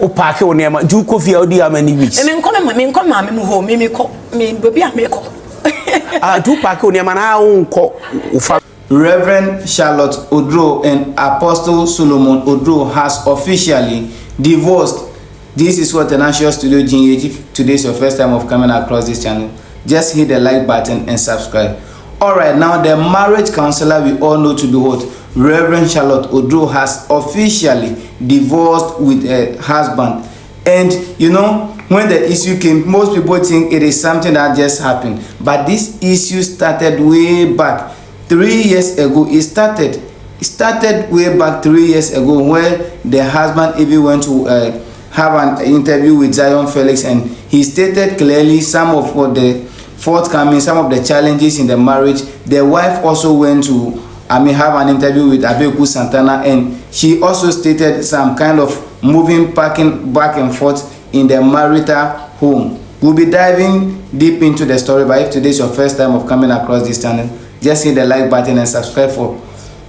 O park on your do coffee or how many weeks? Me come mammy home, me baby I make up. Do park on your man, I won't call. Reverend Charlotte Oduro and Apostle Solomon Oduro has officially divorced. This is what the National Studio GH. If today is your first time of coming across this channel, just hit the like button and subscribe. Alright, now the marriage counselor we all know to be what? Reverend Charlotte Oduro has officially divorced with her husband. And you know, when the issue came, most people think it is something that just happened. But this issue started way back 3 years ago. It started way back 3 years ago, where the husband even went to have an interview with Zion Felix, and he stated clearly some of what the forthcoming, some of the challenges in the marriage. The wife also went to have an interview with Abeku Santana, and she also stated some kind of moving, packing back and forth in the marital home. We'll be diving deep into the story, but if today is your first time of coming across this channel, just hit the like button and subscribe for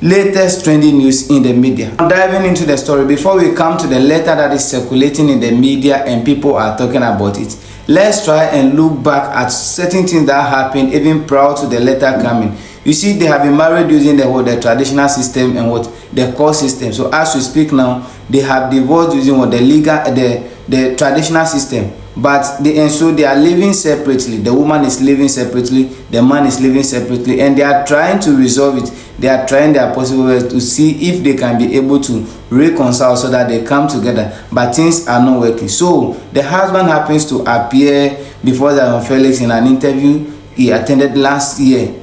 latest trending news in the media. Diving into the story, before we come to the letter that is circulating in the media and people are talking about it, let's try and look back at certain things that happened even prior to the letter coming. You see, they have been married using the traditional system and the court system. So as we speak now, they have divorced using the traditional system. But so they are living separately. The woman is living separately, the man is living separately, and they are trying to resolve it. They are trying their possible ways to see if they can be able to reconcile so that they come together. But things are not working. So the husband happens to appear before Zion Felix in an interview he attended last year,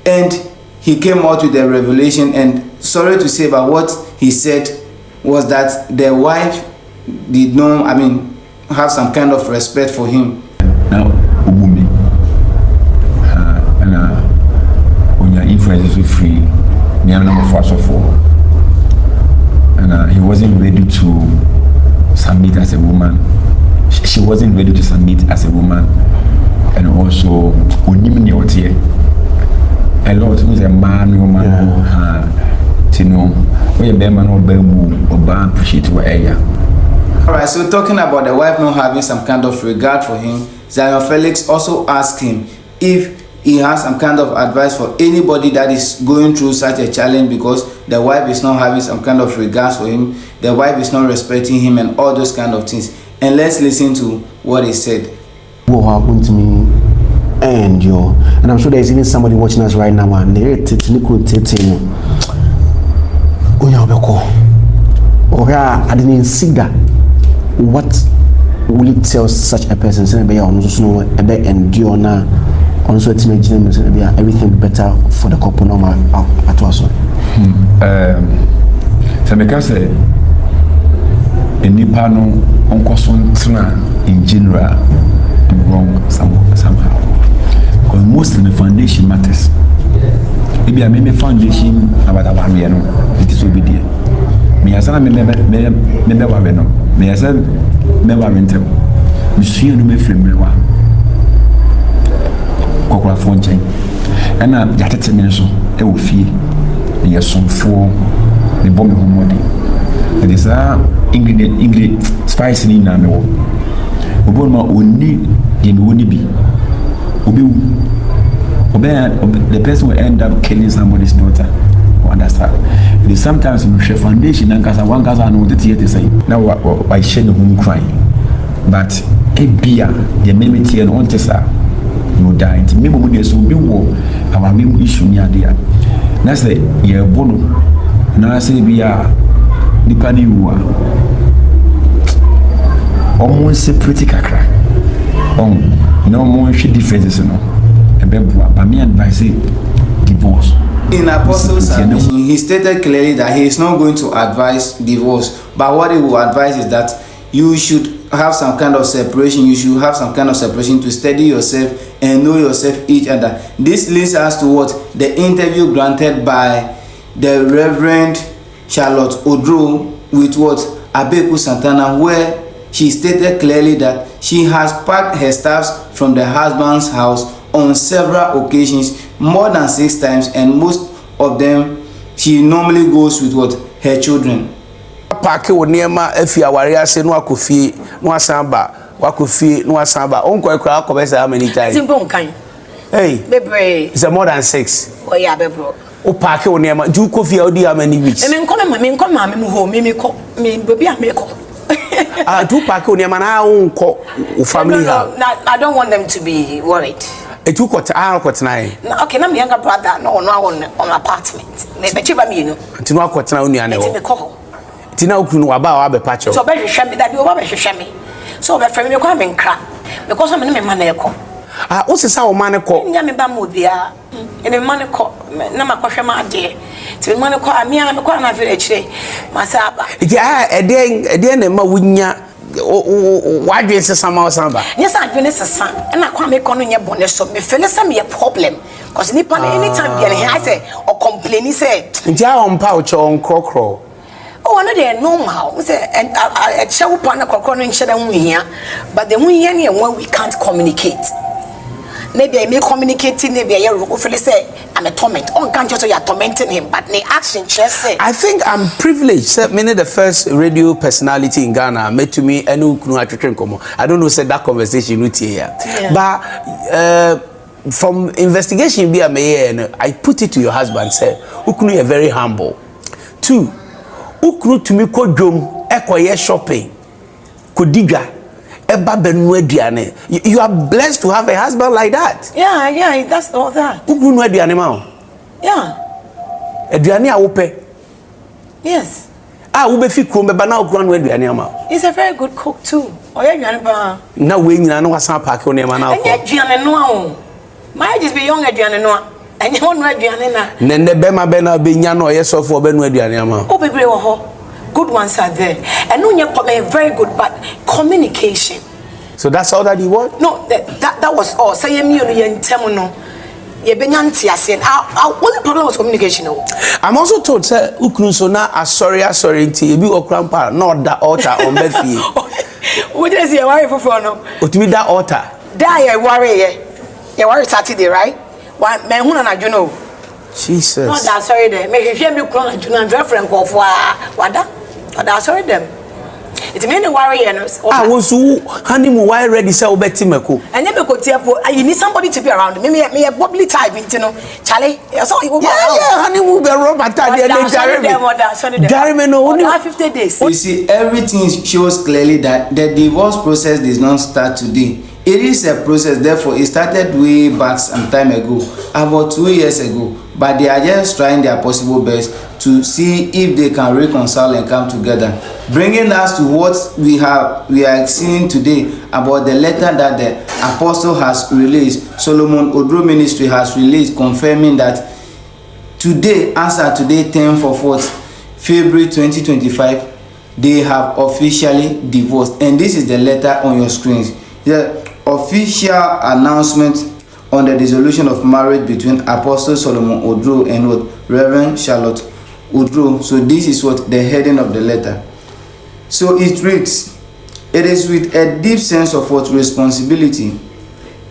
and he came out with a revelation. And sorry to say, but what he said was that the wife did not, have some kind of respect for him. Now, woman, and when your influence is free, and he wasn't ready to submit as a woman. She wasn't ready to submit as a woman, and also a lot of a man, woman, to know where a man or baby or ban appreciate what area. Alright, so talking about the wife not having some kind of regard for him, Zion Felix also asked him if he has some kind of advice for anybody that is going through such a challenge, because the wife is not having some kind of regard for him, the wife is not respecting him, and all those kind of things. And let's listen to what he said. What happened to me and I'm sure there's even somebody watching us right now, and they're I didn't see that. What will it tell such a person? Say be on so a bit endure na on so to make everything better for the couple normal at also. So me can say nipa no onko so ntra in general I'm wrong somehow. Because most of the foundation matters. Maybe I make foundation about our no it is obedient. Me asana me wa no me asa me wa mentem me sua no me frem lewa kokora fo nchen ana yatete me so e wo fie me yesomfo me bom me homodi it is ingredient spice ni na me wo obo ma oni de me woni bi obi the person will end up killing somebody's daughter. Understand? It is sometimes in the foundation and cause one cause I know the theater say now I share the home crying, but a beer the memory and on tesa you die. Maybe when there's so be war our main issue near there. That's the yeah bono. Now I say we are the pani you are almost separate kakra. No more differences no. A baby but me advise divorce. In Apostle's submission, he stated clearly that he is not going to advise divorce, but what he will advise is that you should have some kind of separation. You should have some kind of separation to steady yourself and know yourself each other. This leads us to what the interview granted by the Reverend Charlotte Oduro with what Abeku Santana, where she stated clearly that she has packed her stuff from the husband's house on several occasions, more than 6 times, and most of them she normally goes with what her children. Paake wo niema afi aware ase no akofie no asamba wakofie no asamba onko ekura akobesa how many times Simple kan. Hey Bebre. It's more than 6. Oh yeah, bebro. O paake wo niema ju kofie odi how many weeks Me nko ma me ho me ko me bebi a me ko. Ah du paake wo niema na onko family No, I don't want them to be worried. Etu ko ta akotena Okay, na me younger brother no on apartment. Me be chiba me no. nti no akotena onua ne Me ho ko. tina okunu wa ba wa be pacho So be hwehwe me that be oba be hwehwe me. So be frame me ko me nkra. Because I'm me man na ekọ. Ah o se sa o man ko Nya me ba mo bia. Ene me man ko na makohwe ma ade. Ti me man ko amia me ko na village re. Masaba. iti ede na ma wunya wadwe se sama o samba Yes, I adwene sesa. Na kwa me ko no nye bone so. Me feel say me a problem. Cause nipa na anytime be here I say or complain say. nti a on pa o cho nkrokro Oh, no, they're normal. Say, and I show partner kokoro in share them here, but the one here when we can't communicate. Maybe I may communicating, maybe I hopefully say I'm a torment. On can't just say you're tormenting him, but the action just say. I think I'm privileged. Many the first radio personality in Ghana met to me and I don't know said that conversation with you here. But from investigation be a mayor, I put it to your husband say Ukunu is very humble. 2 Ukunu to me ko dwom ekoye shopping kodiga eba benu aduane. You are blessed to have a husband like that. Yeah, that's all that. Ukunu aduane ma o. Yeah. Aduane a wo pe. Yes. Ah wo be fi krom be ba na okura no aduane ama. He's a very good cook too. Oya aduane ba. Na we nyina no wasan park on ema na akọ. Enye aduane no a o. My just be young aduane no a. Enye ho no aduane na. Nende be ma be na be nya no yesofo be no aduane ama. O bebre wo ho. Good ones are there. And no very good, but communication. So that's all that you want? No, that was all. Say me no no. Our only problem was communication. I'm also told say ukunu so na sorry nti ebi okrampa not that altar on Bethie. What is your worry for no? Otumi that altar. Da ya worry ye. Ya worry Saturday, right? Why me hu na adwo Jesus. Not that sorry there. Me hwehwe me kro na adwo na very friend ko fo wada. Wada sorry them. It mean worry ye no. Ah wo so honeymoon why ready say obeti meko. And you need somebody to be around. Me a bubbly type, you know. Charlie, so you honeymoon be rubber tie there. Jeremy no only 50 days. You see, everything shows clearly that the divorce process does not start today. It is a process, therefore it started way back some time ago, about 2 years ago. But they are just trying their possible best to see if they can reconcile and come together. Bringing us to what we are seeing today about the letter that the apostle has released, Solomon Oduro Ministry has released, confirming that today, as at today, 10th of February 2025, they have officially divorced. And this is the letter on your screens. The official announcement on the dissolution of marriage between Apostle Solomon Oduro and Reverend Charlotte Oduro. So this is what the heading of the letter. So it reads, "It is with a deep sense of what responsibility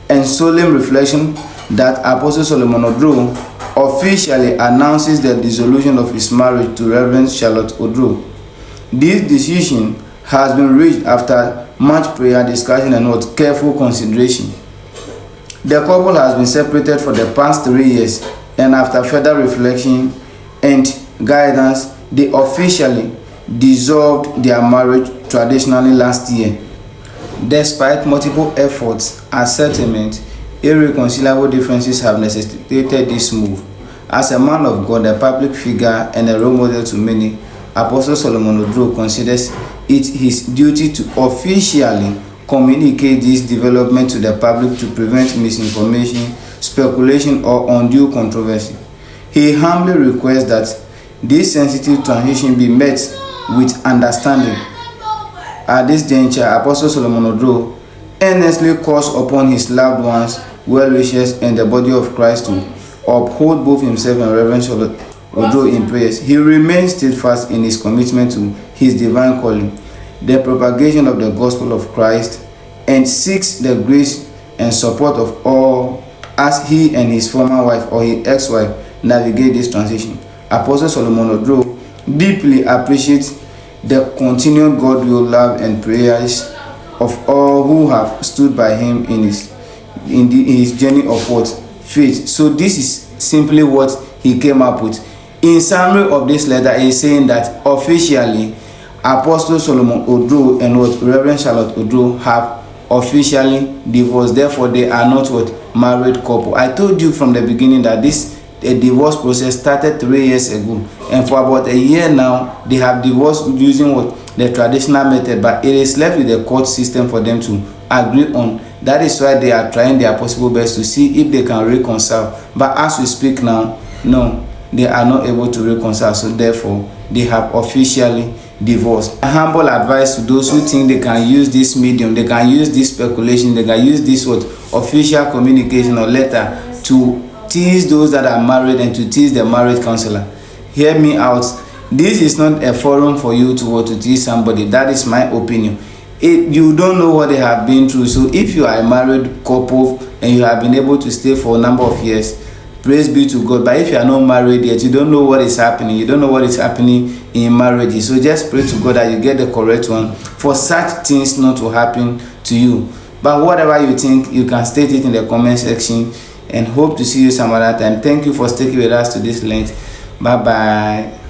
and solemn reflection that Apostle Solomon Oduro officially announces the dissolution of his marriage to Reverend Charlotte Oduro. This decision has been reached after much prayer, discussion, and careful consideration. The couple has been separated for the past 3 years, and after further reflection and guidance, they officially dissolved their marriage traditionally last year. Despite multiple efforts at settlement, irreconcilable differences have necessitated this move. As a man of God, a public figure, and a role model to many, Apostle Solomon Oduro considers it his duty to officially communicate this development to the public to prevent misinformation, speculation, or undue controversy. He humbly requests that this sensitive transition be met with understanding. At this juncture, Apostle Solomon Oduro earnestly calls upon his loved ones, well-wishers, and the body of Christ to uphold both himself and Reverend Charlotte Oduro in prayers. He remains steadfast in his commitment to his divine calling, the propagation of the gospel of Christ, and seeks the grace and support of all as he and his former wife or his ex-wife navigate this transition. Apostle Solomon Oduro deeply appreciates the continued God will love and prayers of all who have stood by him in his journey of what? Faith. So this is simply what he came up with. In summary of this letter, he is saying that officially Apostle Solomon Oduro and what Reverend Charlotte Oduro have officially divorced. Therefore, they are not what? Married couple. I told you from the beginning that this divorce process started 3 years ago, and for about a year now they have divorced using what? The traditional method, but it is left with the court system for them to agree on. That is why they are trying their possible best to see if they can reconcile. But as we speak now, no, they are not able to reconcile. So therefore, they have officially divorced. A humble advice to those who think they can use this medium, they can use this speculation, they can use this what? Official communication or letter to tease those that are married and to tease the marriage counselor. Hear me out. This is not a forum for you to tease somebody. That is my opinion. You don't know what they have been through. So if you are a married couple and you have been able to stay for a number of years, praise be to God. But if you are not married yet, you don't know what is happening. You don't know what is happening in marriage. So just pray to God that you get the correct one for such things not to happen to you. But whatever you think, you can state it in the comment section, and hope to see you some other time. Thank you for sticking with us to this length. Bye bye.